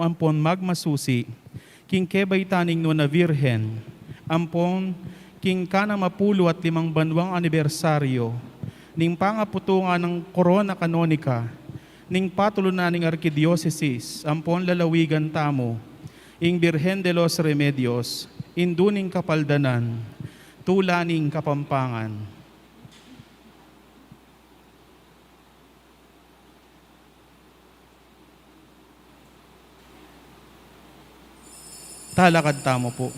tamo ampon magmasusi, king kebay taning no na Birheng, ampon king kana 55 banwang anibersaryo, ning pangaputungan ng korona kanonika, ning patulo na ning arkidiocesis, ampon lalawigan tamo, ing Birhen de los Remedios, induning kapaldanan, tulaning Kapampangan. Talakad tamo po.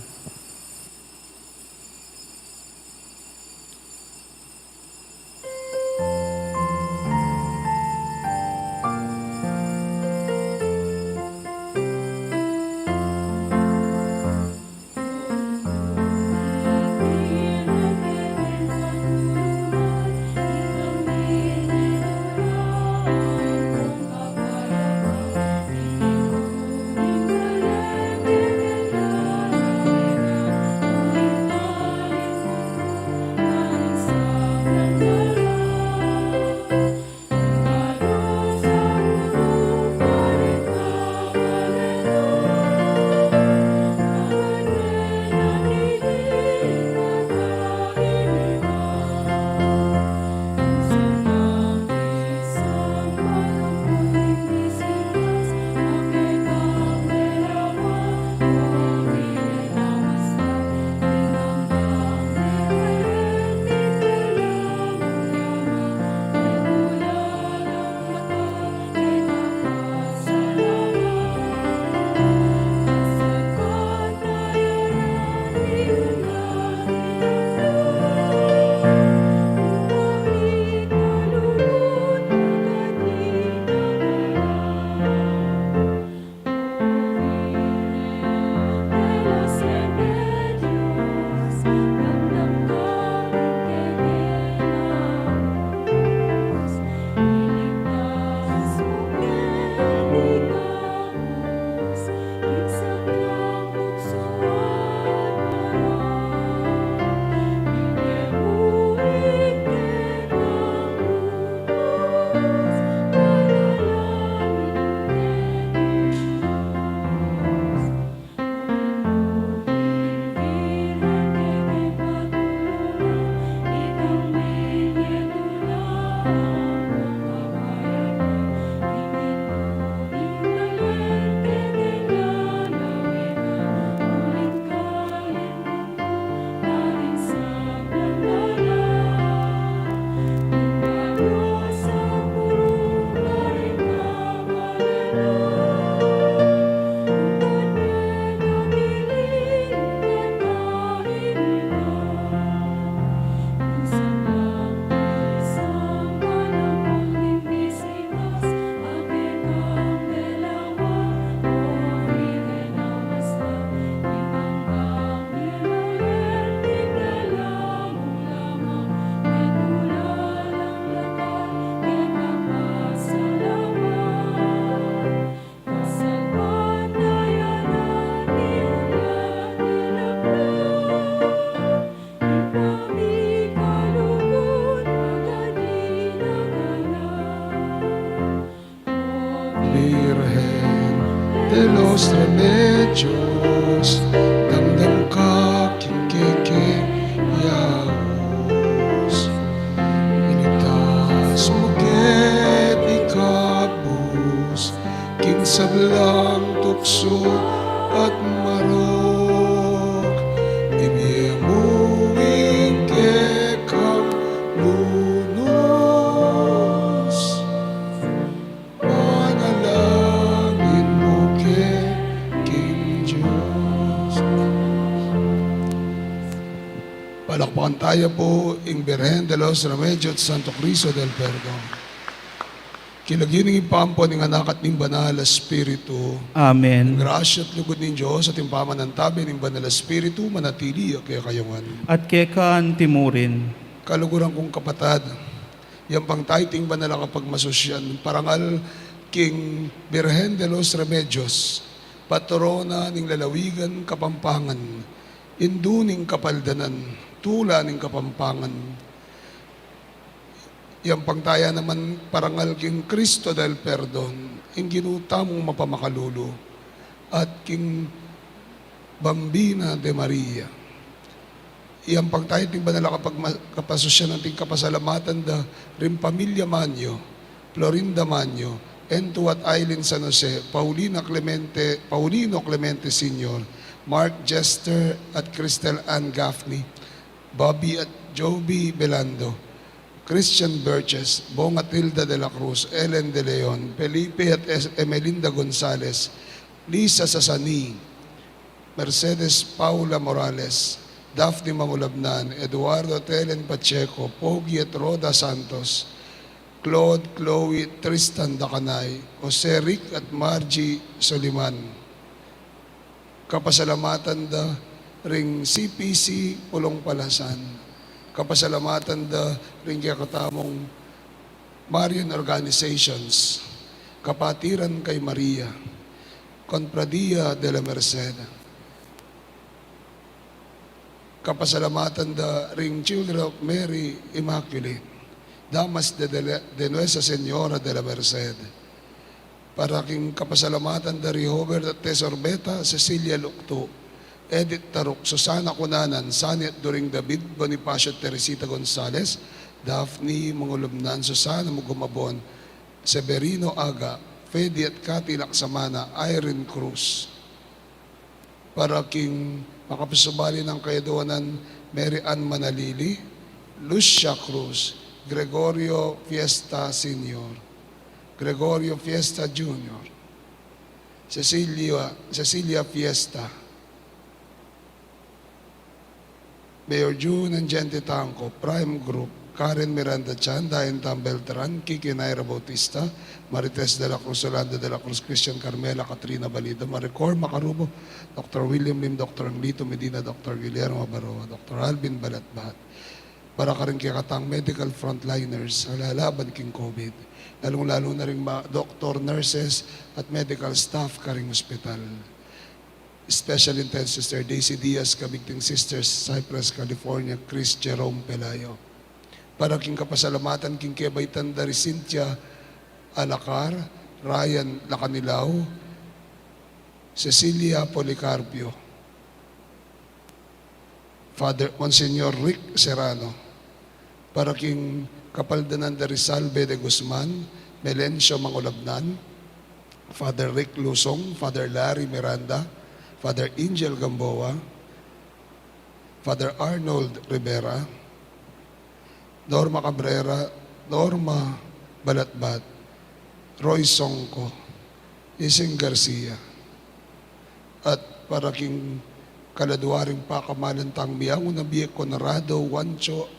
de los remedios, damdam ka kikikiyaos. Initas mo ket ikabus, king sablang tukso at marok. Ibiyemuing kekang lunos, panalangin mo king Diyos. Palakpakan tayo po ing Birhen de los Remedios at Santo Cristo del Perdón. Kilagining ipampo ng anak at ng Banal Espiritu. Amen. Ang grasya at lugod ng Diyos at impaman ng tabi ng Banal Espiritu manatili kaya kayongan. At kekaan timurin. Kaluguran kong kapatad, yan pang tayting banal kapag masosyan, parangal King Birhen de los Remedios, patrona ng lalawigan Kapampangan, induning kapaldanan, tula ng Kapampangan. Yan pang taya naman parangal King Cristo del Perdón, ang ginuta mong mapamakalulo, at King Bambina de Maria. Iyang pagtayting banal kapasosyan ng ting kapasalamatan da rin pamilya Manyo, Florinda Manyo, Entuat Island San Jose, Paulino Clemente Sr., Mark Jester at Cristel Ann Gaffney, Bobby at Joby Belando, Christian Burches, Bong Atilda de la Cruz, Ellen de Leon, Felipe at Emelinda Gonzalez, Lisa Sasani, Mercedes Paula Morales, Daphne Mamulabnan, Eduardo Telen Pacheco, Pogi at Roda Santos, Claude, Chloe, Tristan Dacanay, Jose Rick at Margie Soliman. Kapasalamatan da ring CPC Pulong Palasan. Kapasalamatan da ring kakatamong Marian Organizations. Kapatiran kay Maria. Confradia de la Merced. Kapasalamatan da ring Children of Mary Immaculate, Damas de Nuestra Señora de la Merced. Para king kapasalamatan da ri Robert at Tesorbeta, Cecilia Lucto, Edith Taruk, Susana Cunanan, Sanet during David Bonifacio at Teresita Gonzales, Daphne Mangulubnan, Susana Mugumabon, Severino Aga, Fedi at Cathy Laksamana, Irene Cruz. Para king makapasubali ng kaiduanan Mary Ann Manalili, Lucia Cruz, Gregorio Fiesta Sr., Gregorio Fiesta Jr., Cecilia Fiesta, Mayor June and Gente Tanco, Prime Group, Karen Miranda Chan, Dayan Tam Beltran, Kiki Naira Bautista, Marites de la Cruz, Yolanda de la Cruz, Christian Carmela, Katrina Balida, Maricor Macarubo, Dr. William Lim, Dr. Anglito Medina, Dr. Guillermo Baroa, Dr. Alvin Balatbat, para ka rin kikatang medical frontliners sa lalaban king COVID, lalong-lalo na rin doctor, nurses at medical staff ka ring hospital. Special Intensive Sister Daisy Diaz, Kabigting Sisters, Cypress, California, Chris Jerome Pelayo. Para king kapasalamatan king Kebaitan dari Cynthia Alacar, Ryan Lacanilaw, Cecilia Policarpio, Father Monsignor Rick Serrano. Para king kapaldanan dari Salve de Guzman, Melencio Mangulabnan, Father Rick Lusong, Father Larry Miranda, Father Angel Gamboa, Father Arnold Rivera, Norma Cabrera, Norma Balatbat, Roy Songko, Ising Garcia, at para king kaladuaring pakamalantang Miyango na Biye Conrado, Wancho,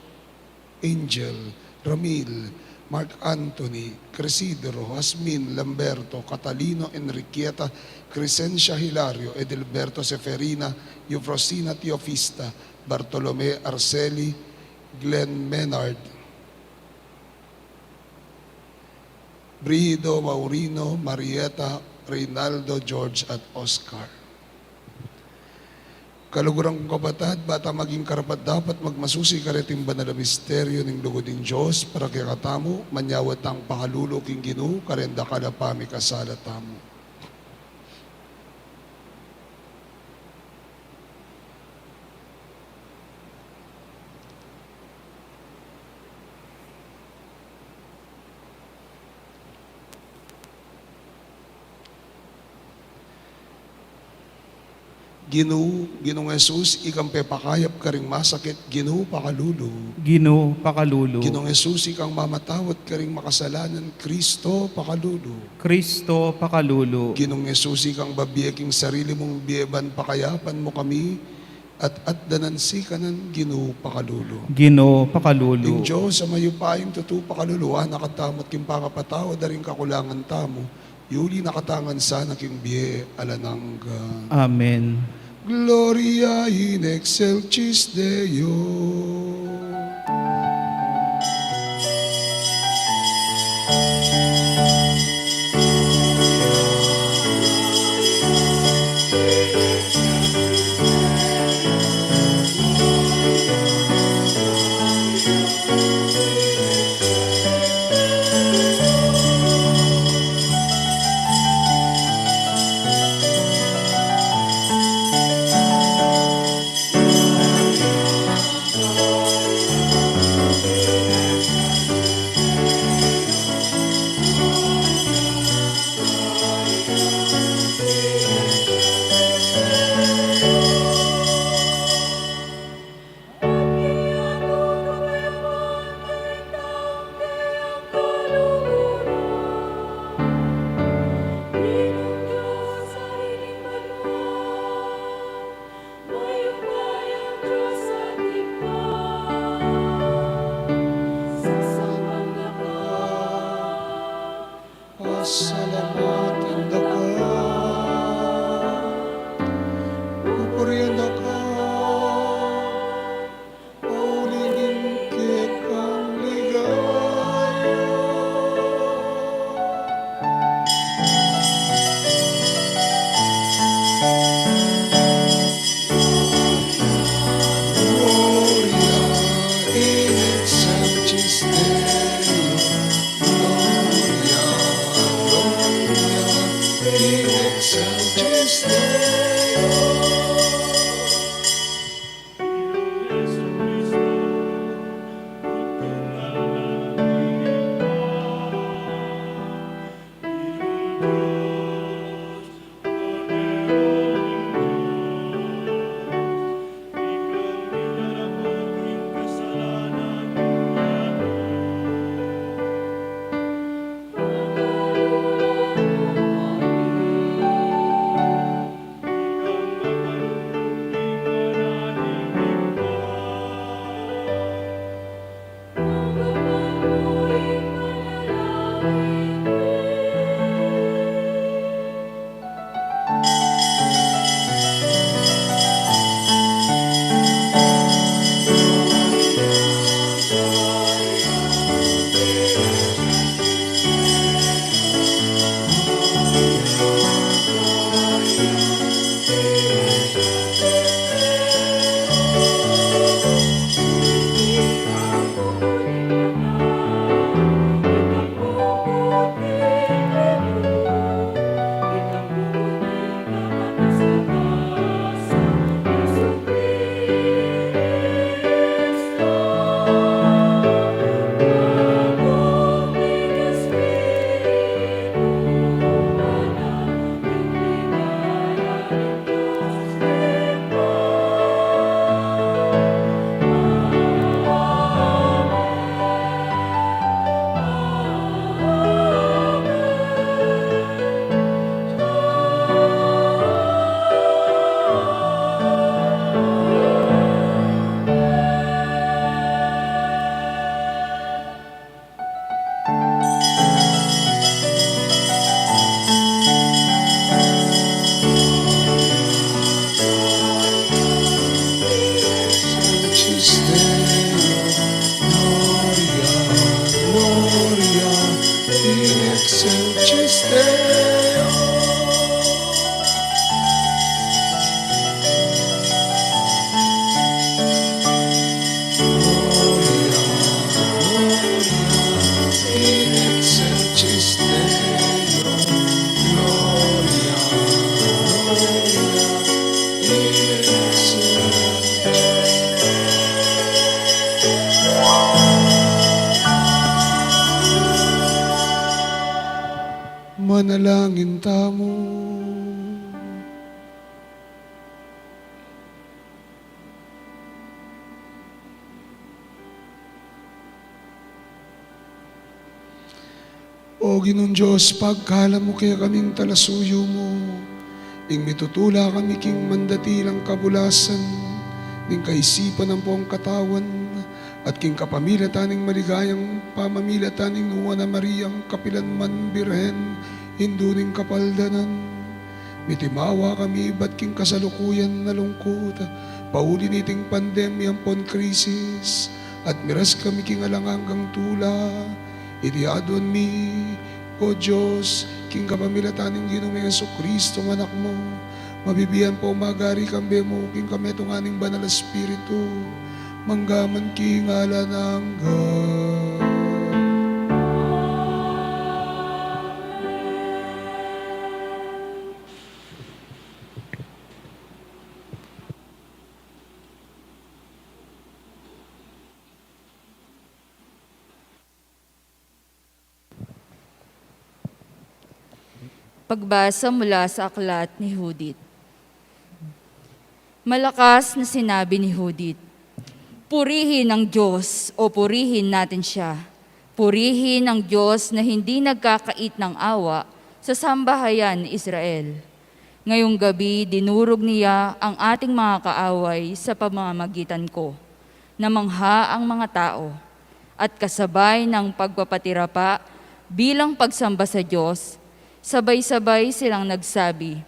Angel, Ramil, Mark Anthony, Cresidro, Jasmin, Lamberto, Catalino, Enriqueta, Crescencia Hilario, Edilberto Seferina, Eufrosina Teofista, Bartolome Arceli, Glenn Menard, Brido Maurino, Marieta, Reynaldo, George at Oscar. Kalugurang kabatad, bata maging karapat dapat magmasusi kariting banal na misteryo ng lugod ng Diyos para kaya katamo, manyawat ang pakalulo king Ginu, karenda kalapami kasala tamo. Ginong Jesus, ikang pepakayap ka ring masakit, Ginoo pakalulu. Ginoo pakalulu. Ginong Jesus, ikang mamatawat ka ring makasalanan, Kristo pakalulu. Kristo pakalulu. Ginong Jesus, ikang babiyaking sarili mong biyeban, pakayapan mo kami, at danansi ka ng Ginoo pakalulu. Ginoo pakalulu. Ing Diyos, sa mayupayong tutu pakaluluwa, nakatamot king pangapatawa, daring kakulangan tamo, yuli nakatangan sana king biye alanangga. Amen. Gloria in excelsis Deo. manalangin tamo. O Ginoong Diyos, pagkala mo kaya kaming talasuyo mo, ing mitutula kami king mandatilang kabulasan, ning kaisipan ng buong katawan, at king kapamilataning maligayang pamamilataning nuwa na Mariang kapilanman Birheng, hinduning kapaldanan. Mitimawa kami, ba't king kasalukuyan na lungkot, pauli niting pandemyang pon krisis, at miras kami king alangangang tula, itiadon mi, O Diyos, king kapamilataning Ginoong Jesucristo, anak mo, mabibiyan po magari kambe mo, king kametunganing banal espiritu, manggaman king ala ng God. Pagbasa mula sa aklat ni Judith. Malakas na sinabi ni Judith, purihin ang Diyos o purihin natin siya. Purihin ang Diyos na hindi nagkakait ng awa sa sambahayan ni Israel. Ngayong gabi, dinurog niya ang ating mga kaaway sa pamamagitan ko. Namangha ang mga tao at kasabay ng pagpapatira pa bilang pagsamba sa Diyos, sabay-sabay silang nagsabi,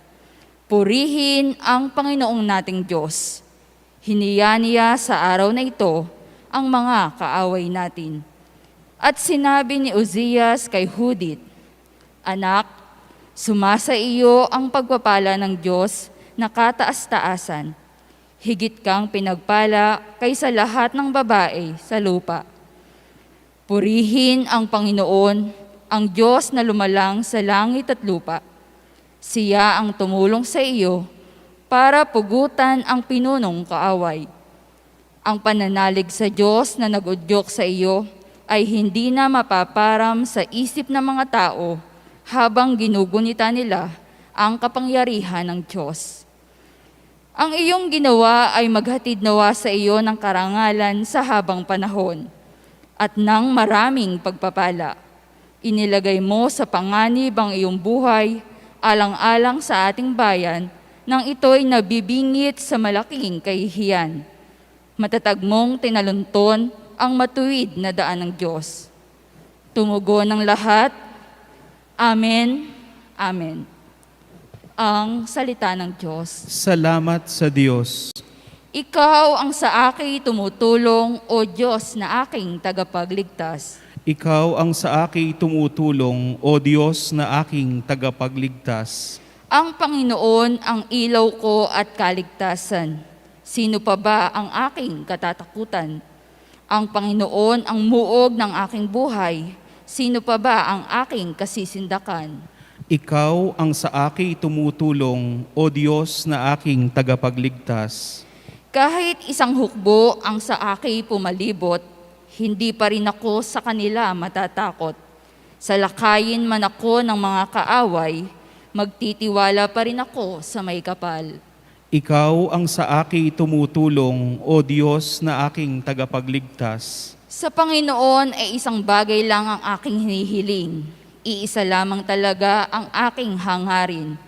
purihin ang Panginoong nating Diyos. Hiniya niya sa araw na ito ang mga kaaway natin. At sinabi ni Uzias kay Judith, anak, sumasa iyo ang pagpapala ng Diyos na kataas-taasan. Higit kang pinagpala kaysa lahat ng babae sa lupa. Purihin ang Panginoon, ang Diyos na lumalang sa langit at lupa. Siya ang tumulong sa iyo para pugutan ang pinunong kaaway. Ang pananalig sa Diyos na nag-udyok sa iyo ay hindi na mapaparam sa isip ng mga tao habang ginugunita nila ang kapangyarihan ng Diyos. Ang iyong ginawa ay maghatid nawa sa iyo ng karangalan sa habang panahon at ng maraming pagpapala. Inilagay mo sa panganib ang iyong buhay, alang-alang sa ating bayan, nang ito'y nabibingit sa malaking kahihiyan. Matatag mong tinalunton ang matuwid na daan ng Diyos. Tumugon ng lahat, Amen, Amen. Ang salita ng Diyos. Salamat sa Diyos. Ikaw ang sa akin tumutulong, O Diyos na aking tagapagligtas. Ikaw ang sa akin tumutulong, O Diyos na aking tagapagligtas. Ang Panginoon ang ilaw ko at kaligtasan. Sino pa ba ang aking katatakutan? Ang Panginoon ang muog ng aking buhay. Sino pa ba ang aking kasisindakan? Ikaw ang sa akin tumutulong, O Diyos na aking tagapagligtas. Kahit isang hukbo ang sa akin pumalibot, hindi pa rin ako sa kanila matatakot. Salakayin man ako ng mga kaaway, magtitiwala pa rin ako sa may kapal. Ikaw ang sa akin tumutulong, O Diyos na aking tagapagligtas. Sa Panginoon ay isang bagay lang ang aking hinihiling. Iisa lamang talaga ang aking hangarin.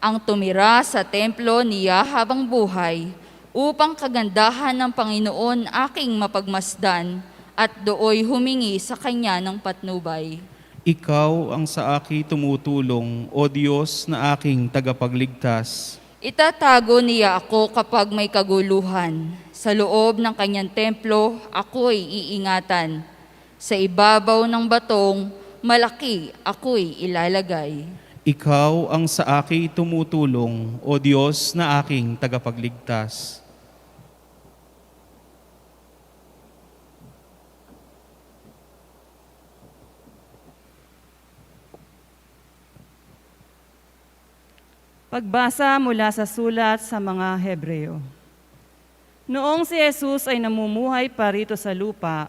Ang tumira sa templo niya habang buhay, upang kagandahan ng Panginoon aking mapagmasdan, at dooy humingi sa kanya ng patnubay. Ikaw ang sa akin tumutulong, O Diyos na aking tagapagligtas. Itatago niya ako kapag may kaguluhan. Sa loob ng kanyang templo, ako'y iingatan. Sa ibabaw ng batong, malaki ako'y ilalagay. Ikaw ang sa akin tumutulong, O Diyos na aking tagapagligtas. Pagbasa mula sa sulat sa mga Hebreo. Noong si Jesus ay namumuhay pa rito sa lupa,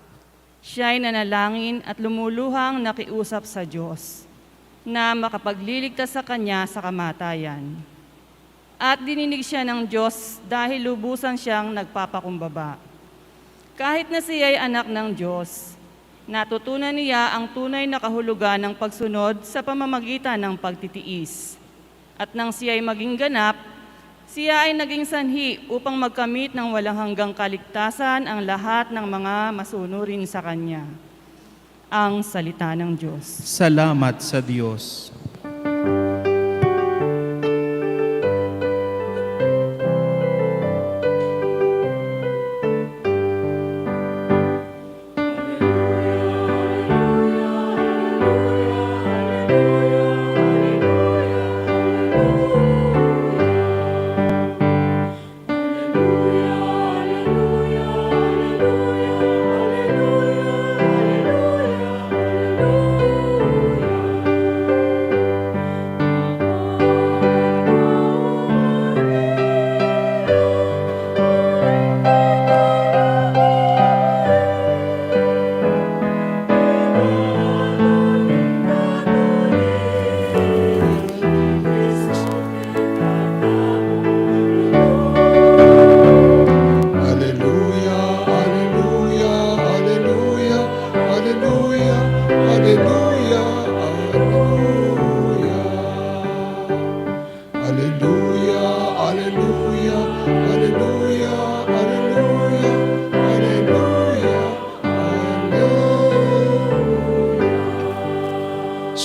siya ay nanalangin at lumuluhang nakiusap sa Diyos. na makapagliligtas sa kanya sa kamatayan. At dininig siya ng Diyos dahil lubusan siyang nagpapakumbaba. Kahit na siya ay anak ng Diyos, natutunan niya ang tunay na kahulugan ng pagsunod sa pamamagitan ng pagtitiis. At nang siya ay maging ganap, siya ay naging sanhi upang magkamit ng walang hanggang kaligtasan ang lahat ng mga masunurin sa Kanya. Ang salita ng Diyos. Salamat sa Diyos.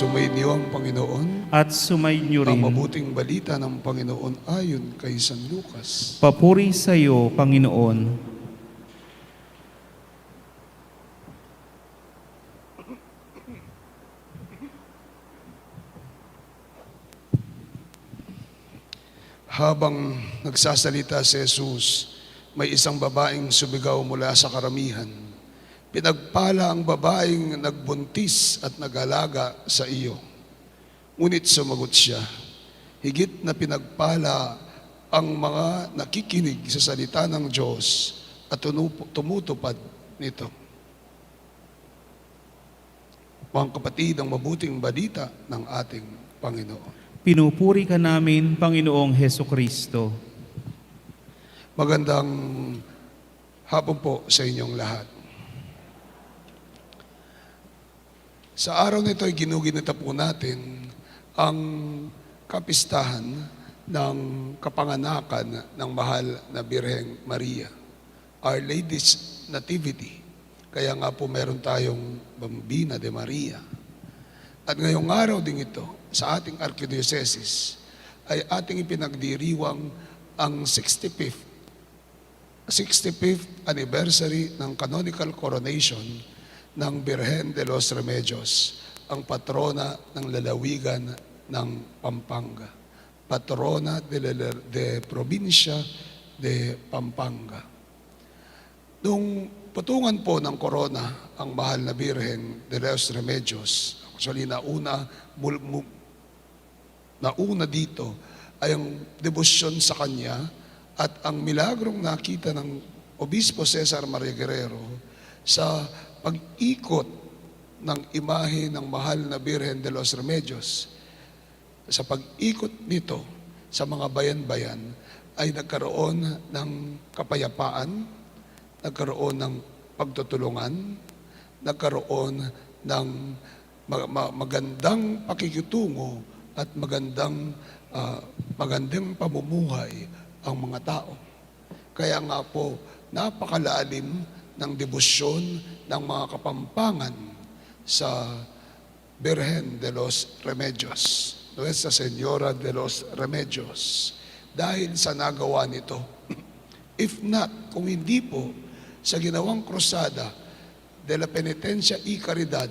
Sumainyo ang Panginoon. At sumainyo rin. Ang mabuting balita ng Panginoon ayon kay San Lucas. Papuri sa iyo, Panginoon. Habang nagsasalita si Jesus, may isang babaeng sumigaw mula sa karamihan. Pinagpala ang babaeng nagbuntis at nag-alaga sa iyo. Ngunit sumagot siya, higit na pinagpala ang mga nakikinig sa salita ng Diyos at tumutupad nito. Mga kapatid, ang mabuting balita ng ating Panginoon. Pinupuri ka namin, Panginoong Hesukristo. Magandang hapon po sa inyong lahat. Sa araw nito ay ginuginita po natin ang kapistahan ng Kapanganakan ng Mahal na Birheng Maria, Our Lady's Nativity. Kaya nga po meron tayong Bambina de Maria. At ngayong araw din ito, sa ating Archdiocese, ay ating ipinagdiriwang ang 65th anniversary ng canonical coronation ng Birheng de los Remedios, ang patrona ng lalawigan ng Pampanga, patrona de probinsya de Pampanga. Nung patungan po ng korona ang mahal na Birheng de los Remedios, actually nauna dito ay ang debosyon sa kanya at ang milagrong nakita ng Obispo Cesar Maria Guerrero sa pag-ikot ng imahe ng mahal na Birheng de los Remedios. Sa pag-ikot nito sa mga bayan-bayan ay nagkaroon ng kapayapaan, nagkaroon ng pagtutulungan, nagkaroon ng magandang pakikitungo at magandang pamumuhay ang mga tao. Kaya nga po, napakalalim ng debosyon ng mga Kapampangan sa Birheng de los Remedios, Nuestra Señora de los Remedios, dahil sa nagawa nito. If not, kung hindi po, sa ginawang krusada de la Penitencia y Caridad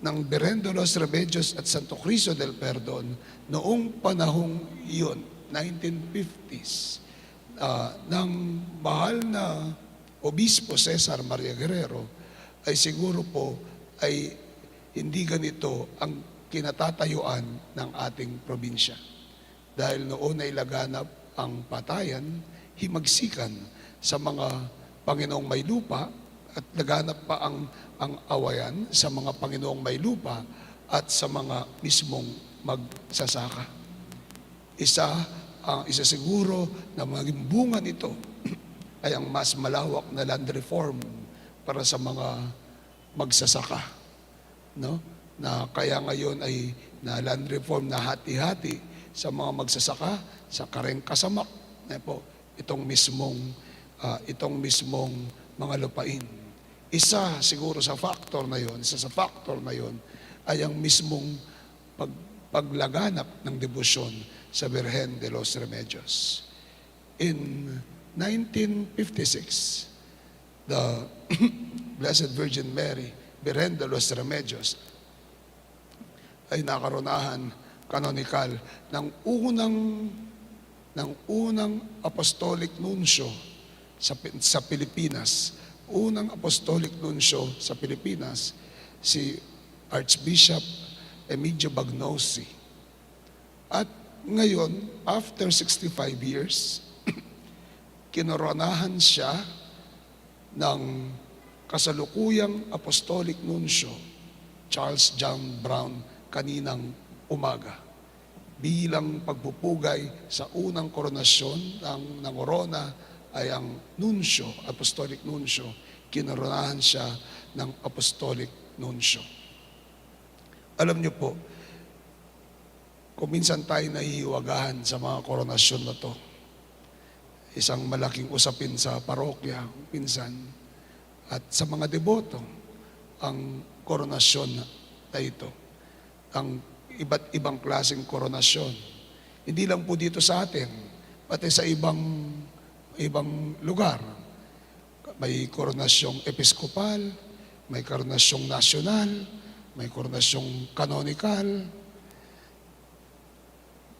ng Birheng de los Remedios at Santo Cristo del Perdon, noong panahong iyon, 1950s, ng mahal na Obispo Cesar Maria Guerrero, ay siguro po ay hindi ganito ang kinatatayuan ng ating probinsya. Dahil noon ay laganap ang patayan, himagsikan sa mga Panginoong may lupa, at laganap pa ang awayan sa mga Panginoong may lupa at sa mga mismong magsasaka. Isa siguro na maging bunga nito ay ang mas malawak na land reform para sa mga magsasaka, no? Na kaya ngayon ay na land reform na hati-hati sa mga magsasaka sa kareng kasamak na po itong mismong mga lupain. Isa sa factor na yon ay ang mismong paglaganap ng debosyon sa Birheng de los Remedios. In 1956, the Blessed Virgin Mary, Birheng de los Remedios, ay nakaronahan canonical ng unang apostolic nuncio sa Pilipinas. Unang apostolic nuncio sa Pilipinas, si Archbishop Emilio Bagnosi. At ngayon, after 65 years, kinoronahan siya ng kasalukuyang apostolic nuncio, Charles John Brown, kaninang umaga. Bilang pagpupugay sa unang koronasyon ng nangorona ay ang nuncio, apostolic nuncio, kinoronahan siya ng apostolic nuncio. Alam niyo po, kung minsan tayo nahihiwagahan sa mga koronasyon na to, isang malaking usapin sa parokya, pinsan, at sa mga deboto, ang koronasyon na ito. Ang iba't ibang klaseng koronasyon. Hindi lang po dito sa atin, pati sa ibang lugar. May koronasyong episkopal, may koronasyong nasyonal, may koronasyong canonical.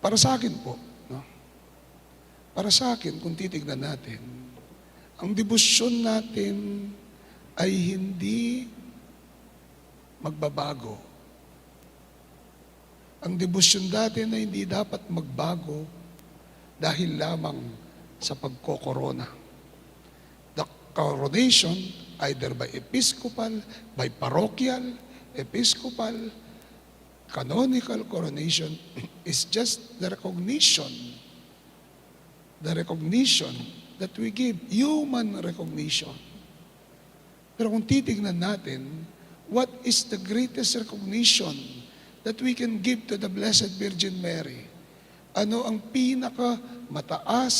Para sa akin po, no? Para sa akin, kung titignan natin, ang debosyon natin ay hindi magbabago. Ang debosyon natin ay hindi dapat magbago dahil lamang sa pagkokorona. The coronation, either by episcopal, by parochial, episcopal, canonical coronation, is just the recognition that we give, human recognition. Pero kung titignan natin, what is the greatest recognition that we can give to the Blessed Virgin Mary? Ano ang mataas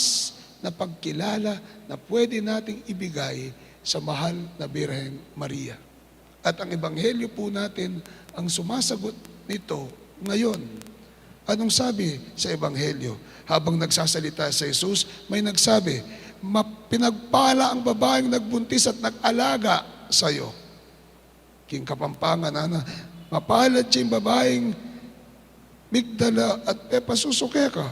na pagkilala na pwede nating ibigay sa mahal na Birheng Maria? At ang ebanghelyo po natin ang sumasagot nito ngayon. Anong sabi sa ebanghelyo? Habang nagsasalita sa Jesus, may nagsabi, pinagpala ang babaeng nagbuntis at nag-alaga sa iyo. King Kapampangan, mapalad siya yung babaeng Migdala at pasusuke ka.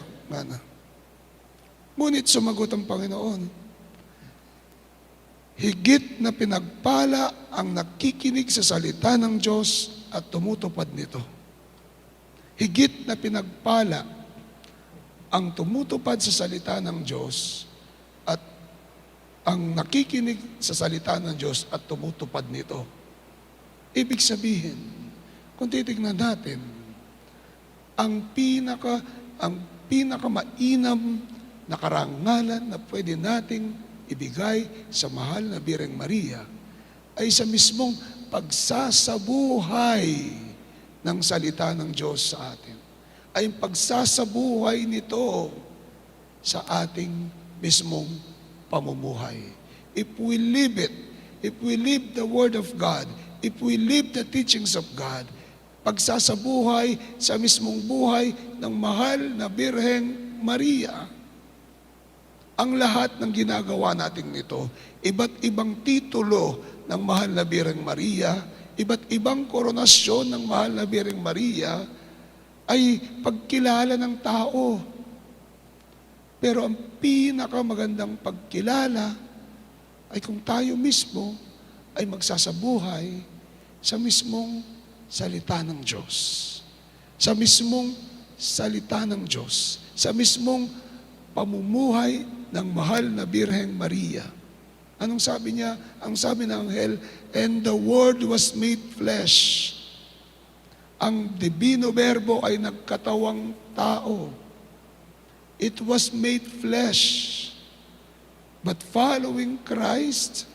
Ngunit sumagot ang Panginoon, higit na pinagpala ang nakikinig sa salita ng Diyos at tumutupad nito. Higit na pinagpala ang tumutupad sa salita ng Diyos at ang nakikinig sa salita ng Diyos at tumutupad nito. Ibig sabihin, kung titignan natin, ang pinakamainam na karangalan na pwede nating ibigay sa mahal na Birheng Maria ay sa mismong pagsasabuhay ng salita ng Diyos sa atin. Ay yung pagsasabuhay nito sa ating mismong pamumuhay. If we live it, if we live the Word of God, if we live the teachings of God, pagsasabuhay sa mismong buhay ng mahal na Birheng Maria. Ang lahat ng ginagawa natin ito, iba't ibang titulo ng mahal na Birheng Maria, iba't ibang koronasyon ng mahal na Birheng Maria, ay pagkilala ng tao. Pero ang pinakamagandang pagkilala ay kung tayo mismo ay magsasabuhay sa mismong salita ng Diyos. Sa mismong salita ng Diyos. Sa mismong pamumuhay ng mahal na Birheng Maria. Anong sabi niya? Ang sabi ng anghel, and the Word was made flesh. Ang Divino Verbo ay nagkatawang tao. It was made flesh. But following Christ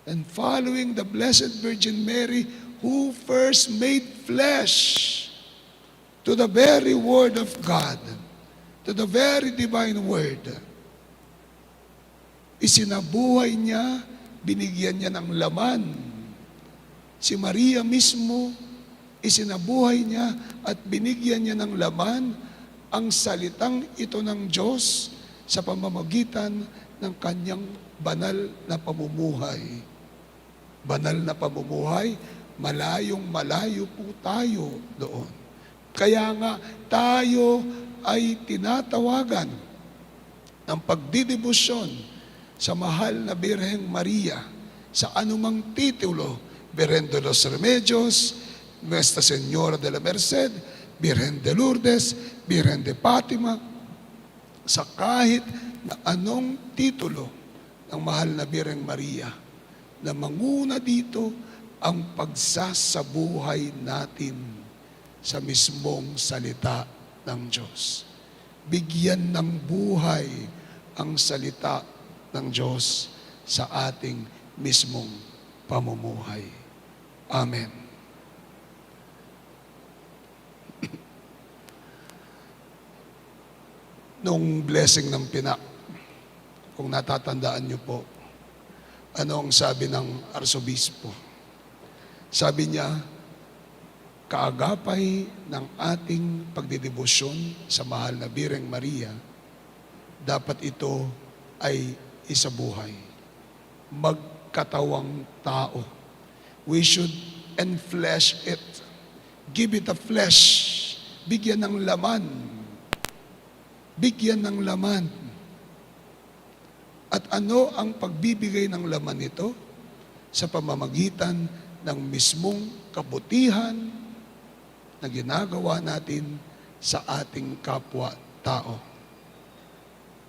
and following the Blessed Virgin Mary, who first made flesh to the very Word of God, to the very divine Word, isinabuhay niya, binigyan niya ng laman. Si Maria mismo, isinabuhay niya at binigyan niya ng laman ang salitang ito ng Diyos sa pamamagitan ng kanyang banal na pamumuhay. Banal na pamumuhay, malayong-malayo po tayo doon. Kaya nga tayo ay tinatawagan ng pagdidibusyon sa mahal na Birheng Maria sa anumang titulo, Birheng de los Remedios, Nuestra Señora de la Merced, Birheng de Lourdes, Birheng de Fatima, sa kahit na anong titulo ng mahal na Birheng Maria, na manguna dito ang pagsasabuhay natin sa mismong salita ng Diyos. Bigyan ng buhay ang salita ng Diyos sa ating mismong pamumuhay. Amen. Nung blessing ng pinak, kung natatandaan niyo po, ano ang sabi ng arsobispo? Sabi niya, kaagapay ng ating pagdidibusyon sa mahal na Birheng Maria, dapat ito ay isabuhay. Magkatawang tao. We should enflesh it. Give it a flesh. Bigyan ng laman. Bigyan ng laman. At ano ang pagbibigay ng laman nito? Sa pamamagitan ng mismong kabutihan na ginagawa natin sa ating kapwa-tao.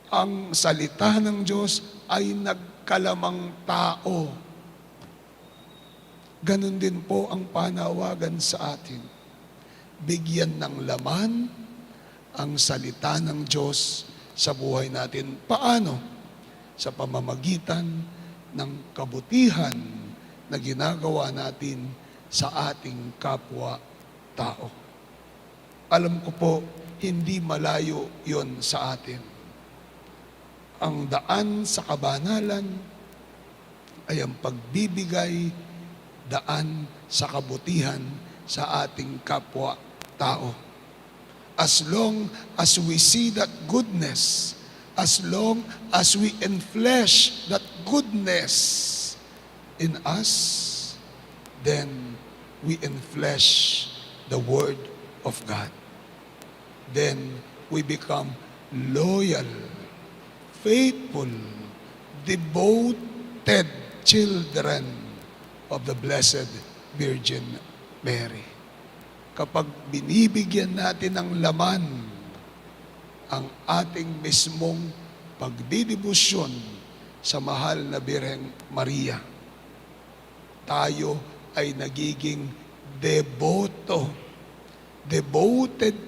Ang salita ng Diyos ay nagkalamang tao. Ganon din po ang panawagan sa atin. Bigyan ng laman ang salita ng Diyos sa buhay natin. Paano? Sa pamamagitan ng kabutihan na ginagawa natin sa ating kapwa-tao. Alam ko po, hindi malayo yon sa atin. Ang daan sa kabanalan ay ang pagbibigay daan sa kabutihan sa ating kapwa-tao. As long as we see that goodness, as long as we enflesh that goodness in us, then we enflesh the Word of God. Then we become loyal, faithful, devoted children of the Blessed Virgin Mary. Kapag binibigyan natin ng laman ang ating mismong pagdidibusyon sa mahal na Birheng Maria, tayo ay nagiging devoted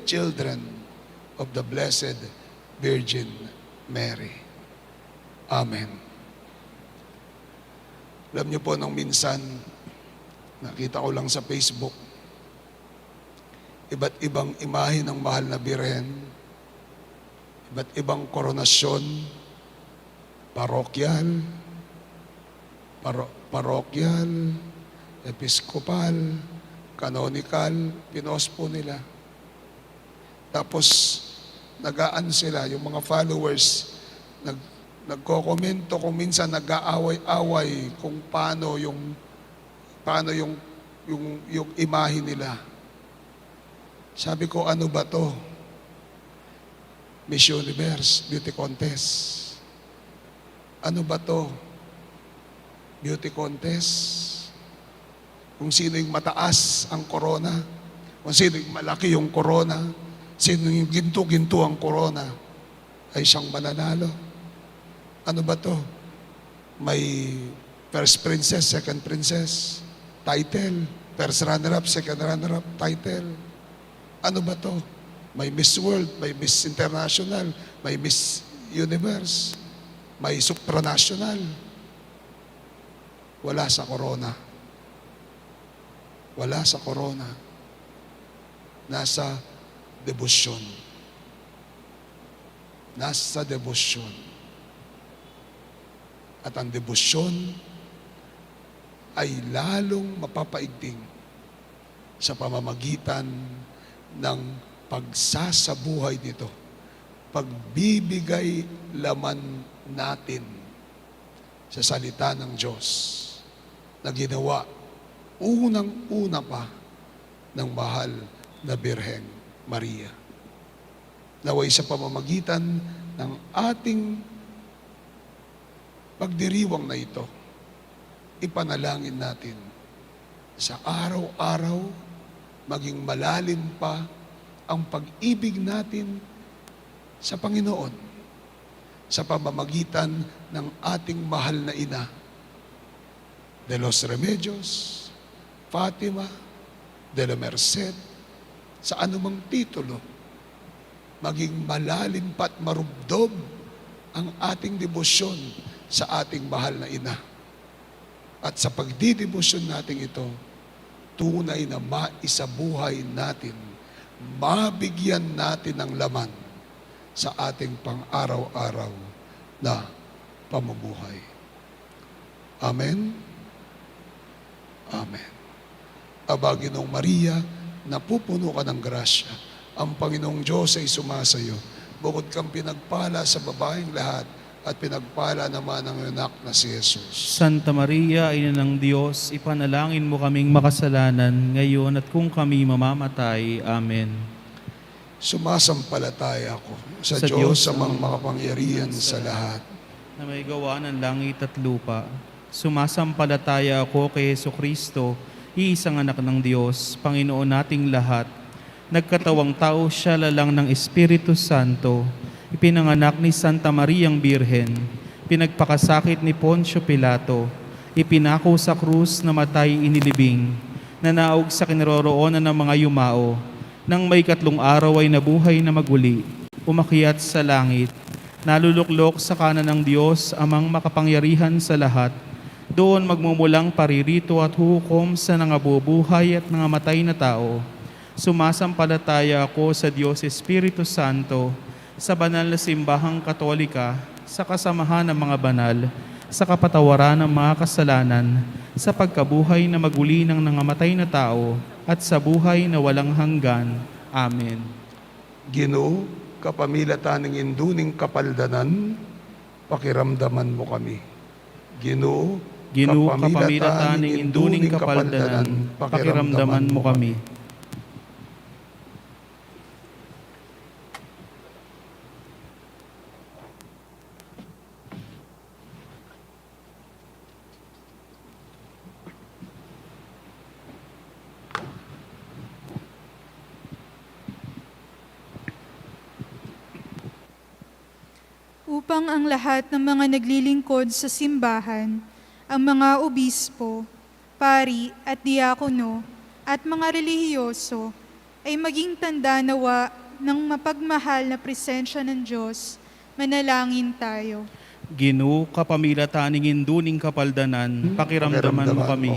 children of the Blessed Virgin Mary. Amen. Alam niyo po, nung minsan, nakita ko lang sa Facebook, iba't ibang imahe ng mahal na Birhen, iba't ibang koronasyon, parokyal, episkopal, canonical, pinospo nila. Tapos, nagaan sila, yung mga followers, nagko-komento kung minsan nag-aaway-away kung paano yung imahe nila. Sabi ko, ano ba to? Miss Universe, beauty contest. Ano ba to? Beauty contest. Kung sino yung mataas ang corona, kung sino yung malaki yung corona, sino yung ginto-ginto ang corona, ay siyang mananalo. Ano ba to? May first princess, second princess. title. First runner-up, second runner-up, title. Ano ba to? May Miss World, may Miss International, may Miss Universe, may supranational. Wala sa corona. Wala sa corona. Nasa debosyon. Nasa debosyon. At ang debosyon ay lalong mapapaigting sa pamamagitan ng pagsasabuhay nito. Pagbibigay laman natin sa salita ng Diyos na ginawa unang-una pa ng mahal na Birheng Maria. Naway sa pamamagitan ng ating pagdiriwang na ito, ipanalangin natin sa araw-araw maging malalim pa ang pag-ibig natin sa Panginoon sa pamamagitan ng ating mahal na ina, de los Remedios, Fatima, de la Merced, sa anumang titulo, maging malalim pa at marubdob ang ating debosyon sa ating mahal na ina. At sa pagdidebosyon natin ito, tunay na maisabuhay natin, mabigyan natin ng laman sa ating pang-araw-araw na pamumuhay. Amen? Amen. Aba, Ginoong Maria, napupuno ka ng grasya. Ang Panginoong Diyos ay sumasayo. Bukod kang pinagpala sa babaeng lahat, at pinagpala naman ang anak na si Jesus. Santa Maria, Ina ng Diyos, ipanalangin mo kaming makasalanan ngayon at kung kami mamamatay. Amen. Sumasampalataya ako sa Sa Diyos, Diyos sa mga ang makapangyarihan sa lahat. Na may gawa ng langit at lupa. Sumasampalataya ako kay Jesucristo, iisang anak ng Diyos, Panginoon nating lahat. Nagkatawang tao siya lalang ng Espiritu Santo, ipinanganak ni Santa Mariang Birhen, pinagpakasakit ni Poncio Pilato, ipinako sa krus, namatay, inilibing, nanaog sa kinaroroonan ng mga yumao, nang may 3 araw ay nabuhay na maguli, umakyat sa langit, naluluklok sa kanan ng Diyos, amang makapangyarihan sa lahat, doon magmumulang paririto at hukom sa nangabubuhay at nangamatay na tao. Sumasampalataya ako sa Diyos Espiritu Santo, sa banal na simbahang katolika, sa kasamahan ng mga banal, sa kapatawaran ng mga kasalanan, sa pagkabuhay na maguli ng nangamatay na tao, at sa buhay na walang hanggan. Amen. Ginoo, kapamilatan ng induning kapaldanan, pakiramdaman mo kami. Ginoo, Kapamilatan ng induning kapaldanan, pakiramdaman mo kami. Upang ang lahat ng mga naglilingkod sa simbahan, ang mga obispo, pari at diakono, at mga relihiyoso ay maging tanda nawa ng mapagmahal na presensya ng Diyos, manalangin tayo. Ginoo, kapamilatan ng induning kapaldanan, pakiramdaman mo kami.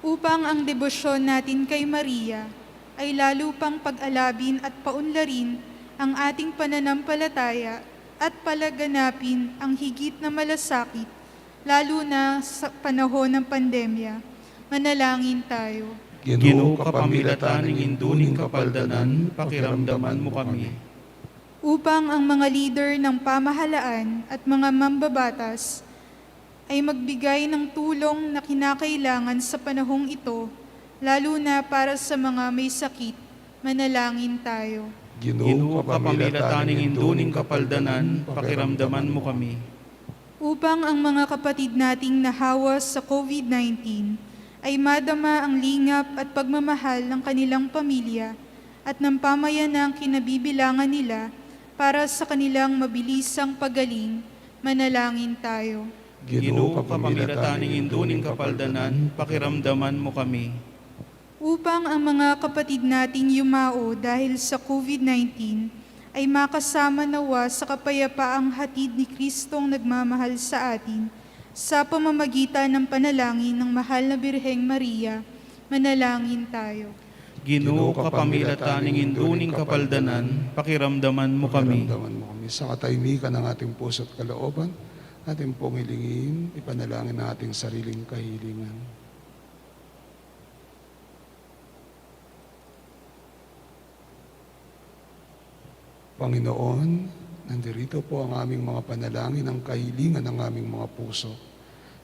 Upang ang debosyon natin kay Maria ay lalo pang pag-alabin at paunlarin ang ating pananampalataya at palaganapin ang higit na malasakit, lalo na sa panahon ng pandemya. Manalangin tayo. Ginoo, kapamilatan ng induning kapaldanan, pakiramdaman mo kami. Upang ang mga leader ng pamahalaan at mga mambabatas ay magbigay ng tulong na kinakailangan sa panahong ito, lalo na para sa mga may sakit, manalangin tayo. Ginoo, kapamilatan ng induning kapaldanan, pakiramdaman mo kami. Upang ang mga kapatid nating nahawa sa COVID-19 ay madama ang lingap at pagmamahal ng kanilang pamilya at ng pamayanang kinabibilangan nila para sa kanilang mabilisang pagaling, manalangin tayo. Ginoo kapamilataning induning kapaldanan, pakiramdaman mo kami. Upang ang mga kapatid nating yumao dahil sa COVID-19 ay makasama nawa sa kapayapaang hatid ni Kristong nagmamahal sa atin sa pamamagitan ng panalangin ng mahal na Birheng Maria, manalangin tayo. Ginoo kapamilataning induning kapaldanan, pakiramdaman mo kami. Pakiramdaman mo kami. Sa katahimikan ng ating puso at kalooban, ating pong hilingin, ipanalangin ang ating sariling kahilingan. Panginoon, nandirito po ang aming mga panalangin, ang kahilingan ng aming mga puso.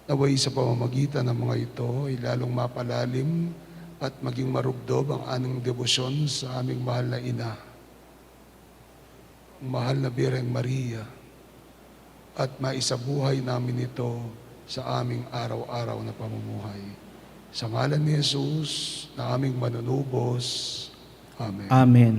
Naway sa pamamagitan ng mga ito ay lalong mapalalim at maging marugdob ang aming debosyon sa aming mahal na ina, ang mahal na Birheng Maria, at maisabuhay namin ito sa aming araw-araw na pamumuhay. Sa ngalan ni Jesus na aming manunubos. Amen. Amen.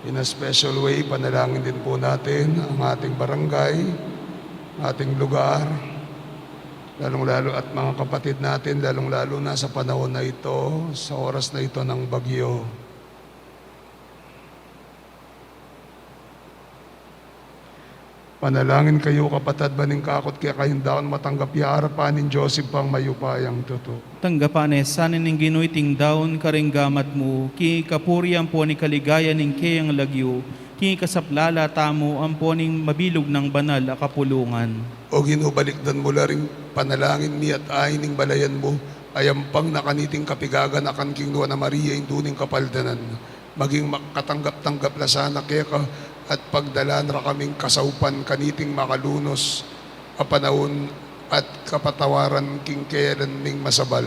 In a special way, panalangin din po natin ang ating barangay, ating lugar, lalong-lalo at mga kapatid natin, lalong-lalo na sa panahon na ito, sa oras na ito ng bagyo. Panalangin kayo kapatid baning kakot kaya kayong daon matanggap harapan ni Joseph pang mayupayang tuto. Tanggapan sanin ning ginuiting daon karinggamat mo, ki kapurian po ni kaligaya ning kayang lagyo, ki kasaplala tamo ang po ning mabilog ng banal a kapulungan. O ginubalikdan mo la ring panalangin mi at ay ning balayan mo, ayampang nakaniting kapigagan akan king Nuwa na Maria induning kapaldanan. Maging makatanggap-tanggap la sana kaya ka at pagdalan ra kaming kasaupan kaniting makalunos a panahon at kapatawaran king kailan ning masabal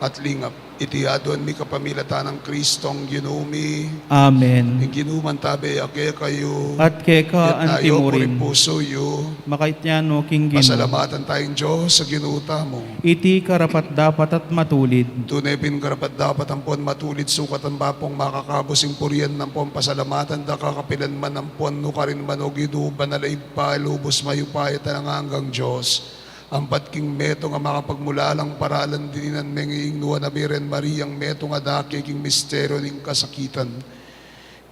at lingap. Itiyadon mi kapamilatan ng Kristong ginumi. Amen. Ing ginuman tabi ake kayo. At keka Tayo antimurin. puso yu. Makaitnyano king Ginoo. Pasalamatan tayong Diyos sa ginuta mo. Iti karapat dapat at matulid. Tunay karapat dapat ang pon matulid sukat ang bapong makakabusing purian ng pon pasalamatan da kakapilan man ang pon no karin manog idu banalay pa lubos mayupayat ang hanggang Diyos. Ampat king meto nga makapagmulalang paralan dininan menging Nuwa na Birhen Mariang meto nga daki king misteryo ning kasakitan.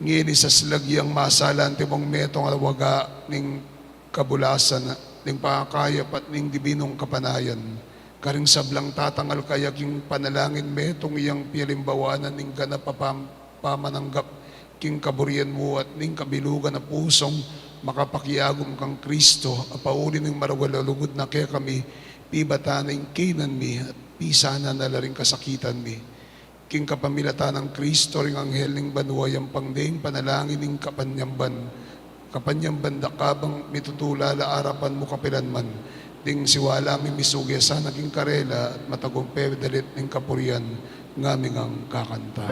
Ngini sa slagyang masalan timong meto nga waga ning kabulasan ning pakakayap at ning dibinong kapanayan. Karing sablang tatangal kaya king panalangin metong iyang pialimbawanan ning ganap pamananggap king kaburian mo at ning kabilugan na pusong makapakiagom kang Kristo, apauli ng marawalalugod na kaya kami, pibatan ng kinan mi, at pisana na laring kasakitan mi. King kapamilatan ng Kristo, ring anghel ng banuayang pangding, panalangin ng kapanyamban da kabang mitutulala arapan mo kapilanman, ding siwala mi misugya sa naging karela, at matagumpe dalit ng kapurian, ngaming ang kakanta.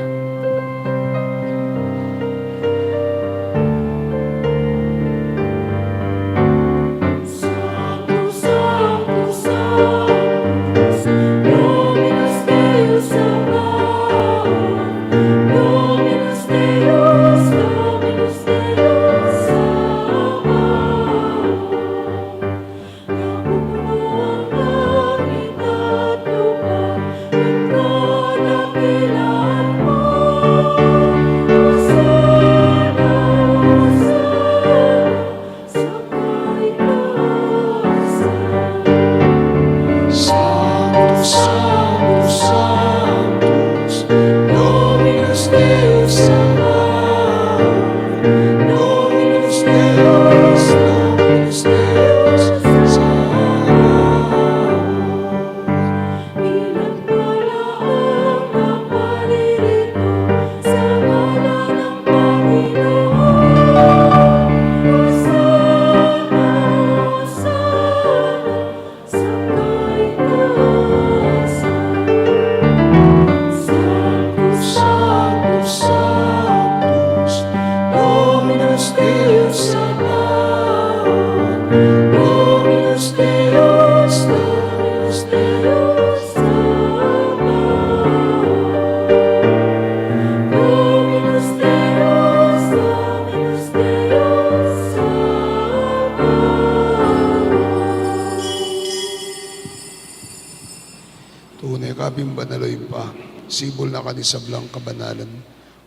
Sibol na kanisablang kabanalan.